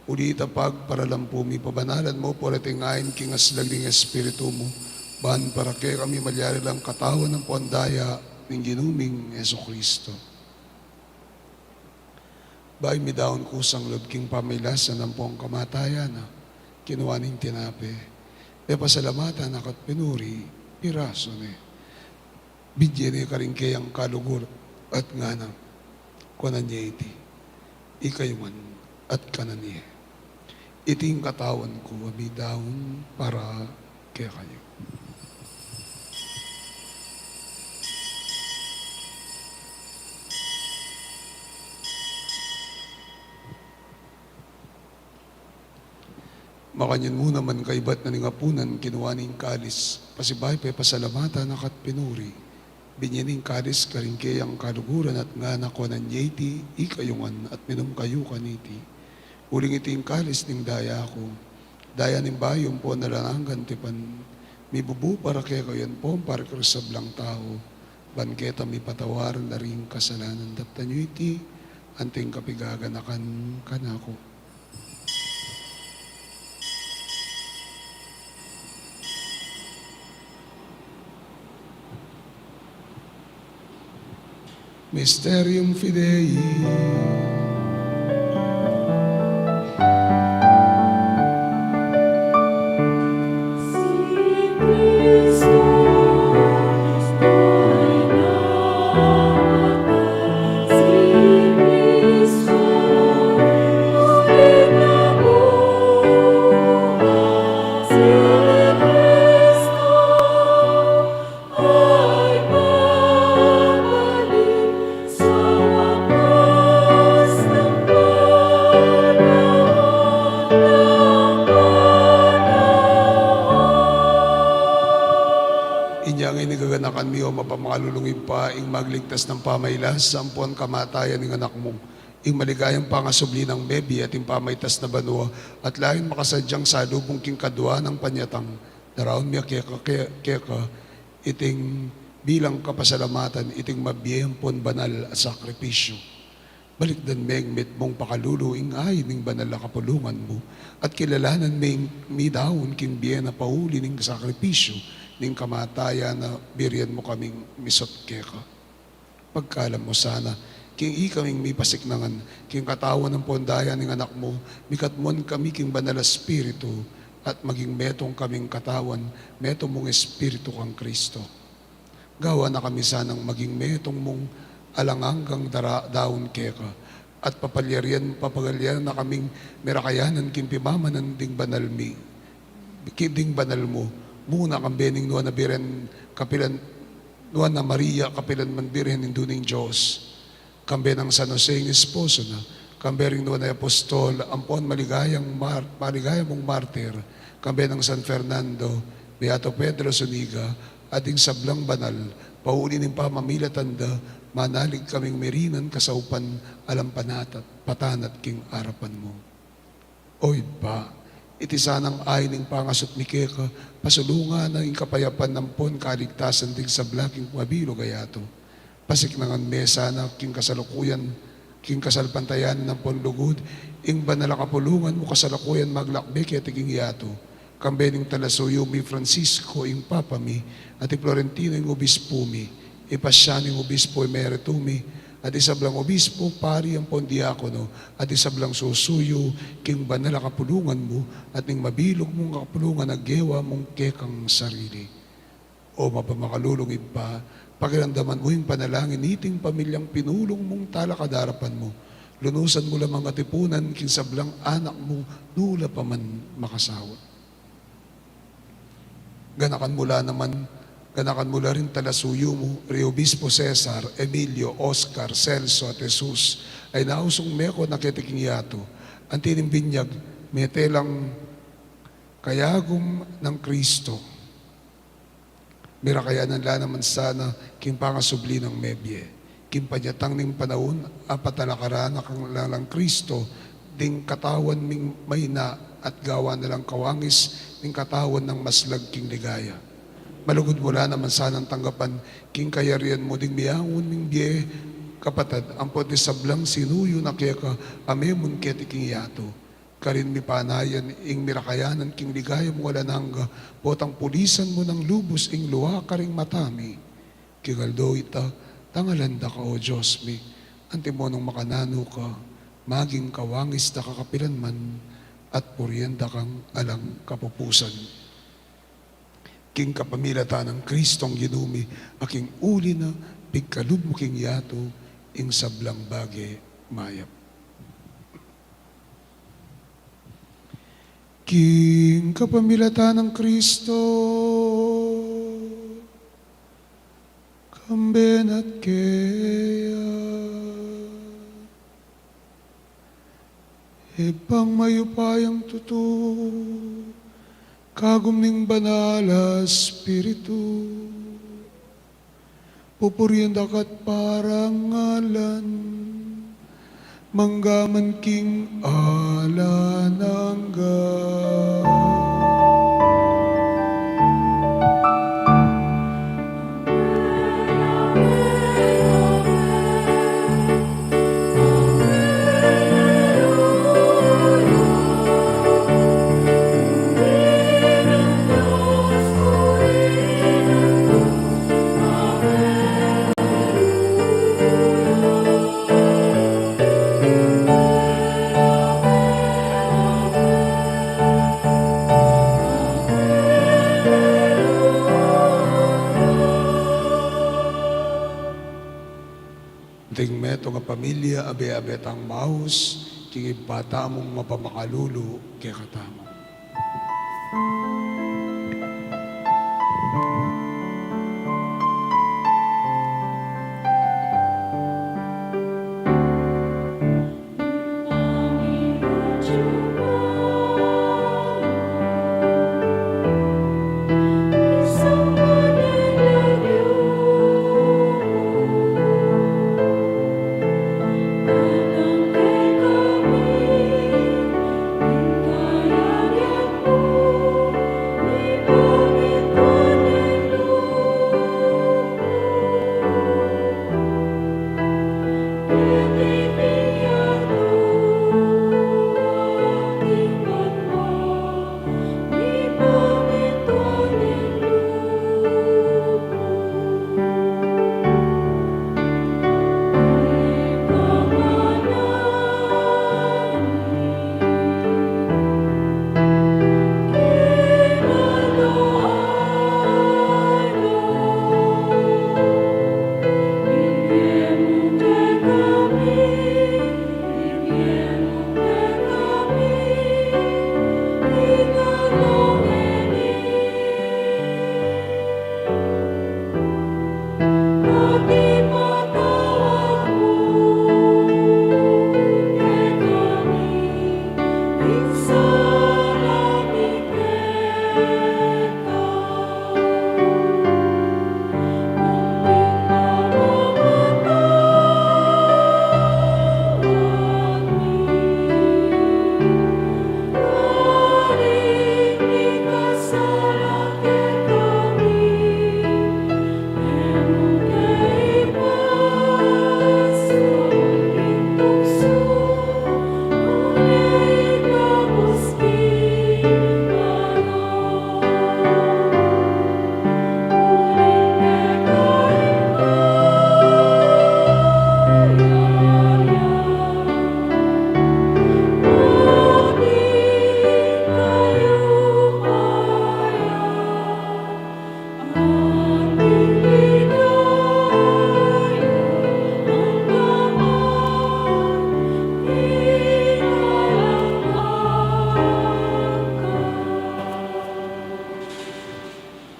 Ulita pag para lampumi pabanalan mo, poratingayin kingas lagling espiritu mo. Bahan para kaya kami malyari lang katawan ng puandaya ng ginuming Yeso Kristo. Bahay mi daon kusang lod king pamilasan ng pong kamatayan na kinuwaning tinape. E pasalamatan akat pinuri, piraso ni. Bidyan ni karingkayang kalugur at nganang kunan niya iti. Ikayuman at kananiya. Iting katawan ko abidahon para kaya kayo. Makanyan mo naman kaibat na ningapunan kinuha ning kalis. Pasibay pa pasalamatan akat pinuri. Binyaning kalis karingke ang kaluguran at nga nakuanan yeti, ikayungan at minum kayo kaniti. Uling iting kalis ning daya ko. Daya nimbayong po nalananggan tipan. Mi bubu para kaya kayan po, para Cruz sa blang tao. Bangketa mi patawaran na rin kasalanan. Dapta nyo iti, anting kapigaganakan kanako. Mysterium Fidei. Inigaganakan mi o mapamalulungin pa ing magligtas ng pamaylas sa ampuan kamatayan ng anak mo. Ing maligayang pangasubli ng bebi at ing pamaytas na banwa at lain makasadyang salubong king kadwa ng panyatang. Daraon mi keka iting bilang kapasalamatan iting mabiyang pon banal at sakripisyo. Balikdan megmet mong pakaluluing ay ning banal na kapulungan mo at kilalanan mi daon king biyen na pauli ning sakripisyo ning kamatayan na biriyan mo kaming misot keka. Pagkalam mo sana, king ikaming mi pasiknangan, king katawan ng pondayan ning anak mo, mikatmon kami king banal espiritu, at maging metong kaming katawan, metong mong espiritu kang Kristo. Gawa na kami sanang maging metong mong alanganggang daon keka, at papagalyan na kaming merakayanan king pimamanan ding banal mi, ding banal mo, muna kang bening nuwan na biren kapilan nuwan na Maria kapilan man birhen induning Diyos kambe ng San Jose ng esposo na kambe ring nuwan na apostol ampon maligayang mong martir kambe ng San Fernando Beato Pedro Zuniga ading sablang banal pauli ng pamamila tanda manalig kaming merinan kasaupan alam patanat king arapan mo. Oy pa, iti sanang ay ning pangasot ni Keka, pasulungan ng kapayapan ng pon kaligtasan din sa blaking mabilo gayato. Pasiknangan mesa na king kasalukuyan, king kasalpantayan ng pon lugod, ing banala kapulungan mo kasalukuyan maglakbe kaya tiging yato. Kambening talasuyo mi Francisco ing papa mi, at i Florentino ing obispo mi, ipasya ning obispo emeritu mi, at isablang obispo, pari ang pondiakono, at isablang susuyo, king banal na kapulungan mo, at ning mabilog mong kapulungan na gewa mong kekang sarili. O mapamakalulungid pa, pakiramdaman mo yung panalangin, iting pamilyang pinulong mong talakadarapan mo. Lunusan mo lamang atipunan, king sablang anak mo, nula pa man makasawa. Ganakan mula rin talasuyo mo, Reobispo Cesar, Emilio, Oscar, Celso at Jesus, ay nausong meko na kitiking yato. Ang tinimbinyag, metelang kayagom ng Kristo. Mirakayanan la naman sana, king pangasubli ng mebye. King panyatang ning panahon, apatalakaran kang lalang Kristo, ding katawan ming mayna at gawa nalang kawangis, ning katawan ng maslag king ligaya. Malugod mula naman sanang tanggapan, king kayarian mo ding miyangon ming biye, kapatad, ang poti sablang sinuyo na kaya ka, amemon ketiking yato. Karin mi panayan, ing mirakayanan king ligaya mo wala nangga, potang pulisan mo ng lubos, ing luwa ka ring matami. Kigaldo ita, tangalanda ka o Diyos mi, antimonong makanano ka, maging kawangis na kakapilan man, at puryenda kang alang kapupusan. King kapamilata ng Kristong ginumi, aking uli na pigkalub mo king yato, ing sablang bage mayap. King kapamilata ng Kristo, kamben at keya, ipang mayupayang tutu, kagum ning banal espiritu, pupurian dakat parang ngalan, manggaman king alanangga. Ting meto nga pamilya, abe-abetang maus, kini bata mong mapamakalulu, kaya katama.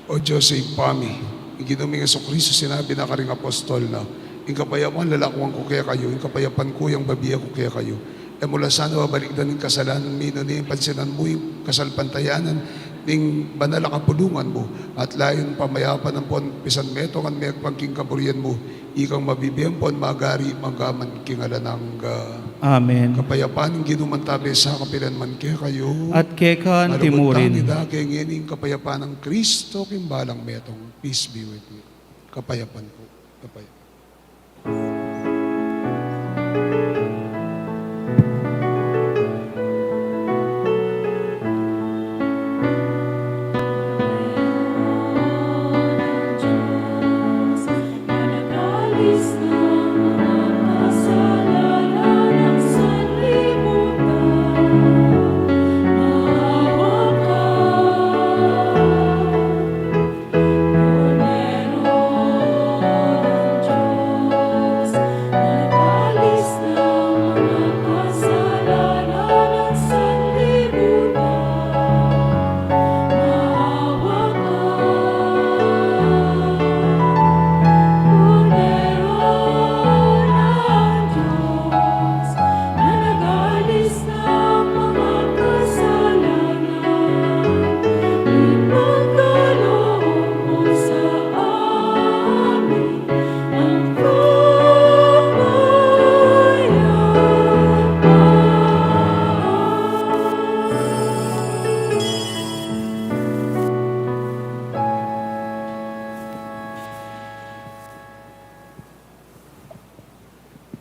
O Diyos ay pami, iginuming Kristo sinabi na karing apostol na, yung kapayapan lalakwang ko kaya kayo, yung kapayapan ko yung babiya ko kaya kayo. E mula sana babalikdan ng kasalanan mino ni pansinan mo yung kasalpantayanan ning banal na kapulungan mo at layon pamayapan ng pon pisan meto kan may pangking kaburian mo ikang mabibiyang pon magari manggaman kingala ng Amen. kapayapaan ng ginumantabi sa kapilan man kaya kayo At kekan timurin. Malubot kaya ngayon kapayapaan ng Kristo kimbalang metong peace be with you. Kapayapan po. Kapayapan.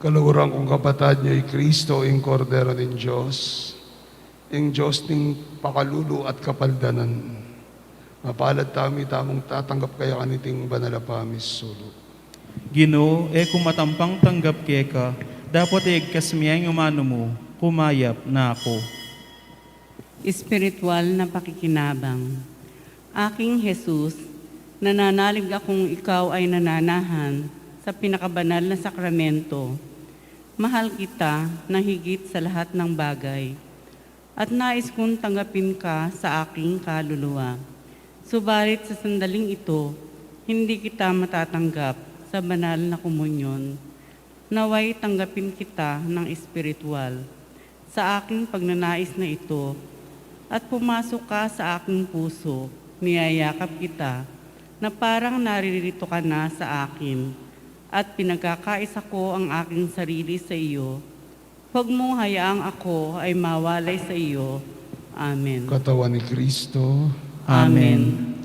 Kaluguran kong kapatad niyo ay Kristo, ang Kordero ng Diyos, ang Diyos ng pakalulu at kapaldanan. Mapalad tami tamong tatanggap kaya kaniting banalapamis sulo. Ginoo, kung matampang tanggap keka, dapat kasmiyang umano mo, kumayap na ako. Espiritual na pakikinabang. Aking Jesus, nananalig akong ikaw ay nananahan sa pinakabanal na sakramento. Mahal kita na higit sa lahat ng bagay at nais kong tanggapin ka sa aking kaluluwa. Subalit sa sandaling ito, hindi kita matatanggap sa banal na komunyon. Naway tanggapin kita ng espiritual sa aking pagnanais na ito at pumasok ka sa aking puso, niyayakap kita na parang naririto ka na sa akin at pinagkakaisa ko ang aking sarili sa iyo. Huwag mong hayaang ako ay mawalay sa iyo. Amen. Katawan ni Kristo. Amen.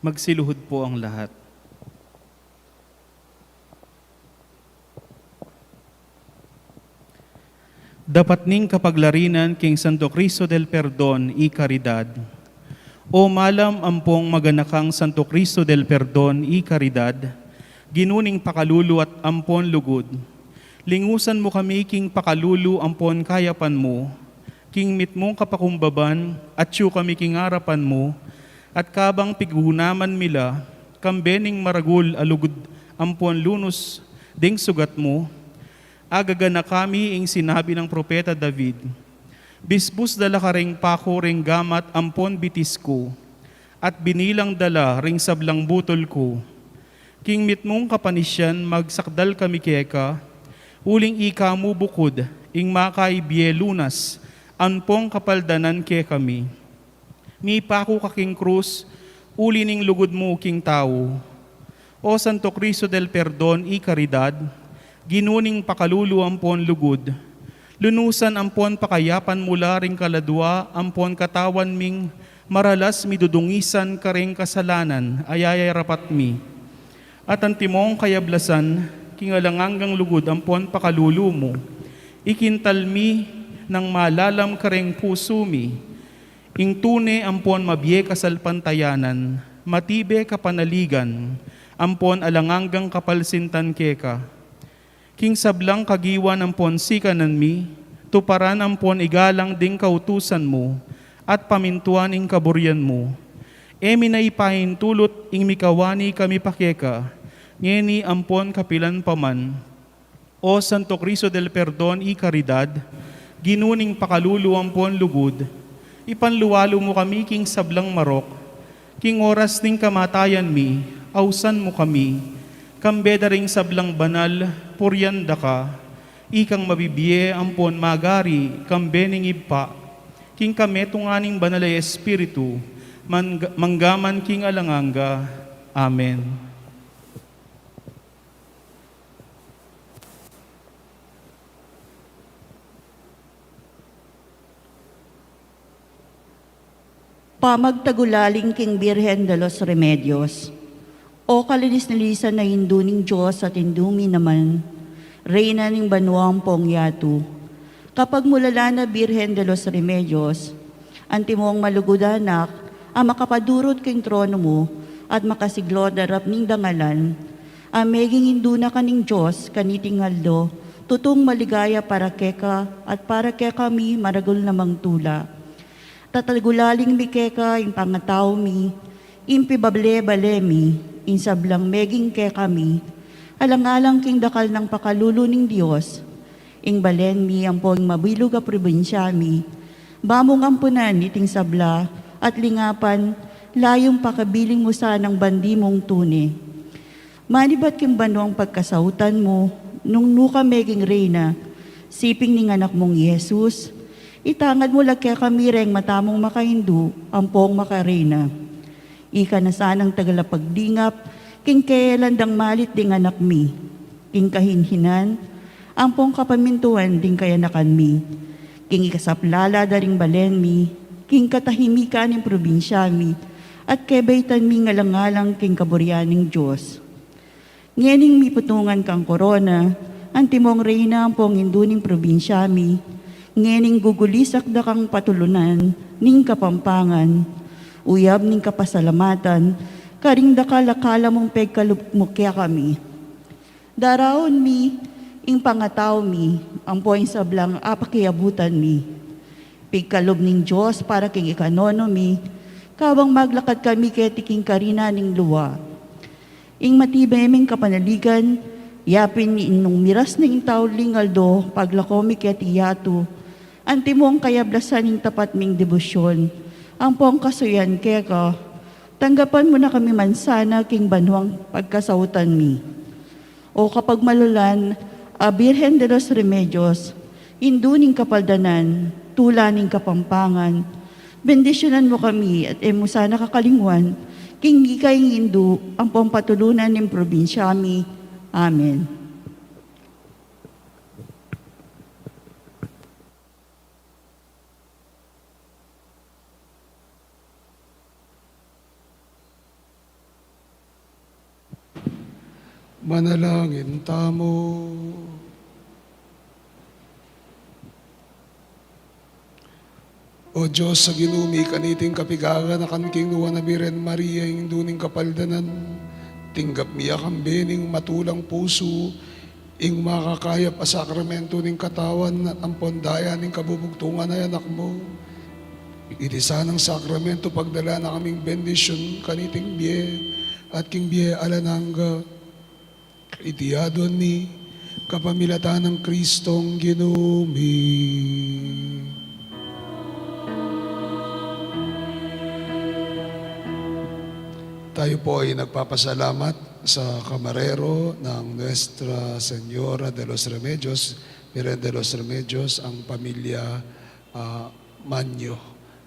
Magsiluhod po ang lahat. Dapat ning kapaglarinan king Santo Cristo del Perdon y Caridad. O malam ampong maganakang Santo Cristo del Perdon y Caridad, ginuning pakalulu at ampon lugod. Lingusan mo kami king pakalulu ampon kayapan mo, king mitmong kapakumbaban at siyo kami king harapan mo, at kabang pigunaman mila, kambening maragul alugod ampon lunos ding sugat mo, agaga na kami ing sinabi ng propeta David, bisbus dala ka ring pako ring gamat ampon bitis ko, at binilang dala ring sablang butol ko. King mitmong kapanisyan magsakdal kami keka, uling ika mo bukod, ing makay bielunas, anpong kapaldanan ke kami. Mi pako ka king Cruz, uli ning lugod mo king tao. O Santo Cristo del Perdon y Caridad, ginuning pakalulu ampon lugod, lunusan ampon pakayapan mula ring kaladwa ampon katawan ming maralas midudungisan karing kasalanan ayayay rapat mi. At ang timong kayablasan, kingalanganggang lugod ampon pakalulu mo, ikintal mi ng malalam karing puso mi, ing tune ampon mabye kasalpantayanan, matibe kapanaligan, ampon alanganggang kapalsintan keka. King sablang kagiwan ampon sikanan mi, tuparan ampon igalang ding kautusan mo, at pamintuan ing kaburyan mo. Emi na ipahin tulot ing mikawani kami pakeka, ngeni ampon kapilan paman. O Santo Cristo del Perdon y Caridad, ginuning pakalulu ampon lugod, ipanluwalo mo kami king sablang marok, king oras ning kamatayan mi, ausan mo kami, kambeda ring sablang banal, puryanda ka, ikang mabibiye ampon magari, kambening ipa, king kame tunganing banal ay espiritu, manggaman king alanganga. Amen. Pamagtagulaling king Birheng de los Remedios, o kalinis-nilisan na hinduning Diyos at hindumi naman, Reyna ng Banuang Pongyatu, kapag mulala na Birheng de los Remedios, antimong malugudanak, ang makapadurot king trono mo, at makasiglo darap ning dangalan, ang meging hinduna kaning Diyos, kaniting haldo, tutong maligaya para keka, at para keka mi maragul namang tula. Tatagulaling mi keka, yung pangataw mi, impibable-bale mi, insablang meging ke kami, alang-alang king dakal ng pakalulu ning Diyos, ing balen mi ang poing mabilog a probinsya mi, bamong ampunan iting sabla, at lingapan, layong pakabiling mo sanang bandi mong tune. Manibat king banong pagkasautan mo, nung nuka meging reyna, siping ning anak mong Yesus, itangad mo lagkya kami reng matamong makahindu, ampong makareyna. Ika na sanang tagalapagdingap, king kailan dang malit ding anak mi, king kahinhinan, ampong kapamintuan ding kayanakan mi, king ikasaplala daring balen mi, king katahimikan ng probinsya mi, at kebaitan mi ngalangalang king kaburyaning Diyos. Ngening mi putungan kang korona, antimong reyna ampong hinduning probinsya mi, ngening gugulisak da kang patulunan, ning kapampangan, uyab ning kapasalamatan, karing dakalakala mong pegkalupmukya kami. Daraon mi, ing pangataw mi, ang poing sablang apakiabutan mi. Pigkalob ning Diyos para king ikanono mi, kawang maglakad kami ketiking karina ning luwa. Ing matibay ming kapanaligan, yapin ni inong miras ning tauling aldo, paglako mi ketiyatu, antimong kayablasan ning tapat ming debosyon, ang pong kasuyan keka, tanggapan mo na kami mansana king banwang pagkasautan mi. O kapag malulan, Birheng de los Remedios, induning kapaldanan, tula ning kapampangan, bendisyonan mo kami at emo sana kakalingwan, king gikayng hindu, ang pong patulunan ng probinsya mi. Amen. Manalangin tamo. O Diyos, sa ginumi kaniting kapigaga na kanking nuwa na Birhen Maria, yung duning kapaldanan, tinggap miya kambening matulang puso, ing makakaya pa sakramento ning katawan at ang pondaya ning kabubugtungan na anak mo. Itisa ng sakramento pagdala na kaming bendisyon kaniting biye at king biye alananga. Itiyado ni kapamilatan ng Kristong ginumi. Tayo po ay nagpapasalamat sa kamarero ng Nuestra Señora de los Remedios, Birhen de los Remedios, ang pamilya Manyo,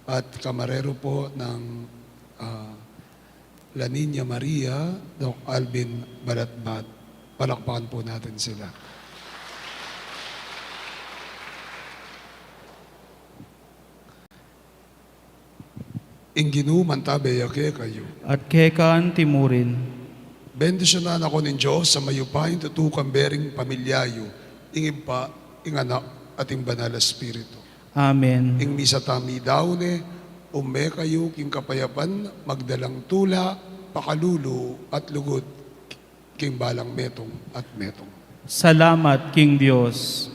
at kamarero po ng La Niña Maria, Doc Alvin Balatbat. Palakpakan po natin sila. Inginu mantabeyake kayo. At kekaan timurin. Bendisyonan ako ng Diyos sa mayupain tutukang bering pamilyayo, ingin pa, inganak, at ing banal na Espiritu. Amen. Ing misa tami daune, ume kayo king kapayapan, magdalang tula, pakalulu, at lugod, king balang metong at metong. Salamat, King Diyos.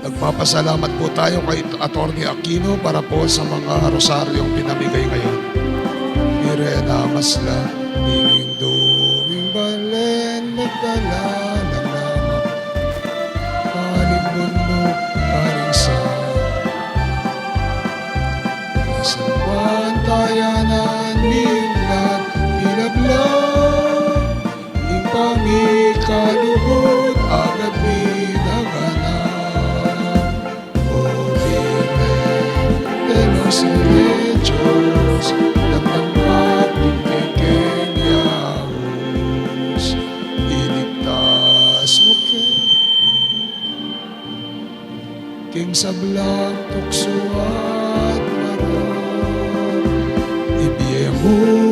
Nagpapasalamat po tayo kay Atty. Aquino para po sa mga rosaryong pinamigay ngayon. Mirena Masla, ingin duming balen, nagdala ng lamang, paligbon mo, paring sa isang pantayanan, milat, milablang, ing pamikaluhod, agad sa Diyos, lamang pagkikengyaos, iligtas mo king sablang tukso at marang, ibiye mo